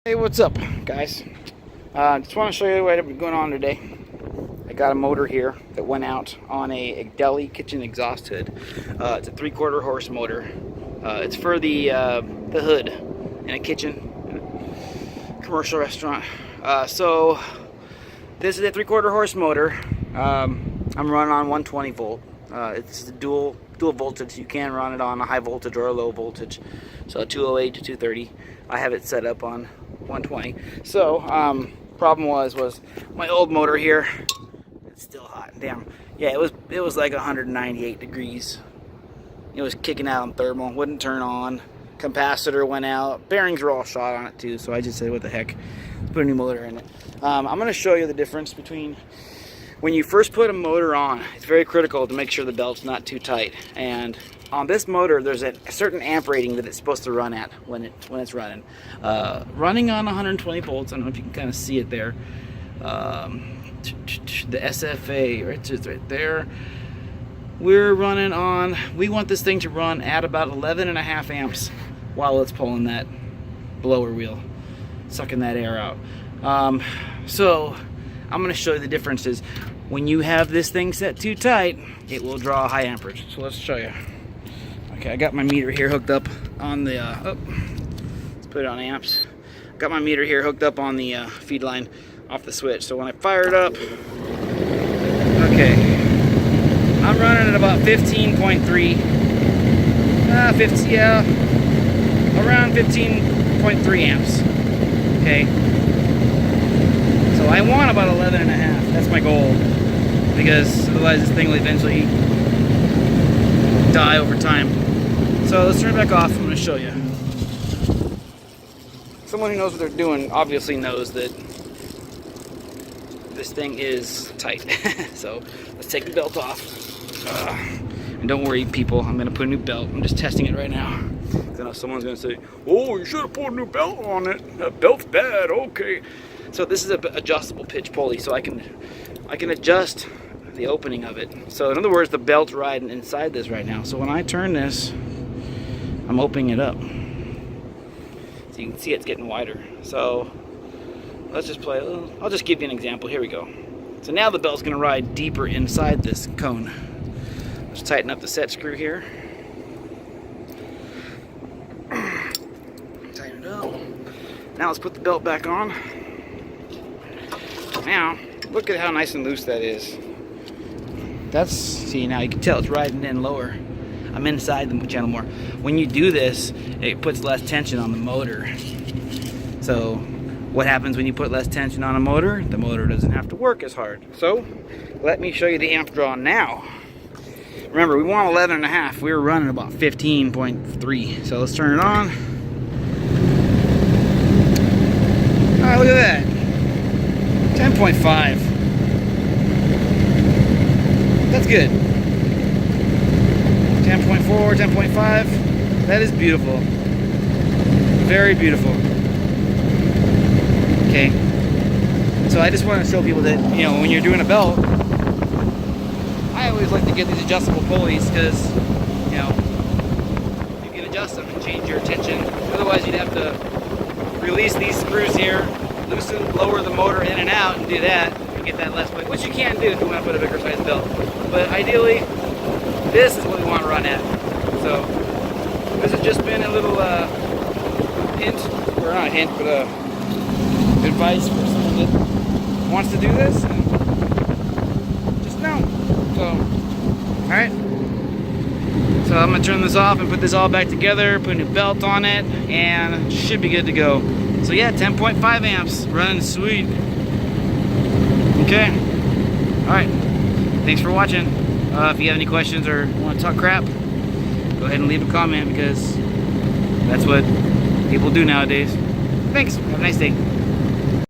Hey, what's up, guys? Just want to show you what's going on today. I got a motor here that went out on a deli kitchen exhaust hood. It's a 3/4 horse motor. It's for the hood in a kitchen, commercial restaurant. So this is a 3/4 horse motor. I'm running on 120 volt. It's a dual voltage. You can run it on a high voltage or a low voltage. So 208 to 230. I have it set up on 120. So problem was my old motor here. It's still hot. Damn. Yeah, it was like 198 degrees. It was kicking out on thermal. Wouldn't turn on. Capacitor went out. Bearings were all shot on it too. So I just said, what the heck? Let's put a new motor in it. I'm going to show you the difference between when you first put a motor on. It's very critical to make sure the belt's not too tight. And on this motor, there's a certain amp rating that it's supposed to run at when it's running. Running on 120 volts. I don't know if you can kind of see it there. The SFA, right there. We're running on. We want this thing to run at about 11.5 amps while it's pulling that blower wheel, sucking that air out. So I'm going to show you the differences. When you have this thing set too tight, it will draw high amperage. So let's show you. Okay, I got my meter here hooked up on the, let's put it on amps. Got my meter here hooked up on the feed line off the switch. So when I fire it up, okay, I'm running at about 15.3, around 15.3 amps, okay. So I want about 11.5, that's my goal, because otherwise this thing will eventually die over time. So let's turn it back off. I'm going to show you. Someone who knows what they're doing obviously knows that this thing is tight. So let's take the belt off. And don't worry, people, I'm going to put a new belt. I'm just testing it right now. Because I know someone's going to say, oh, you should have put a new belt on it. That belt's bad. Okay. So this is an adjustable pitch pulley, so I can adjust the opening of it. So in other words, the belt's riding inside this right now. So when I turn this, I'm opening it up. So you can see it's getting wider. So let's just play. I'll just give you an example. Here we go. So now the belt's going to ride deeper inside this cone. Let's tighten up the set screw here. Tighten it up. Now let's put the belt back on. Now, look at how nice and loose that is. See, now you can tell it's riding in lower. I'm inside the channel more. When you do this, it puts less tension on the motor. So what happens when you put less tension on a motor? The motor doesn't have to work as hard. So let me show you the amp draw now. Remember, we want 11.5. We were running about 15.3. So let's turn it on. All right, look at that. 10.5. That's good. 10.4, 10.5. That is beautiful. Very beautiful. Okay. So I just want to show people that, you know, when you're doing a belt, I always like to get these adjustable pulleys because, you know, you can adjust them and change your tension. Otherwise, you'd have to release these screws here, loosen, lower the motor in and out, and do that, and get that less weight, which you can do if you want to put a bigger size belt. But ideally, this is what we want to run at. So this has just been a little hint, or not a hint, but advice for someone that wants to do this. And just know. So, all right. So I'm gonna turn this off and put this all back together, put a new belt on it, and it should be good to go. So yeah, 10.5 amps, running sweet. Okay. All right. Thanks for watching. If you have any questions or want to talk crap, go ahead and leave a comment because that's what people do nowadays. Thanks. Have a nice day.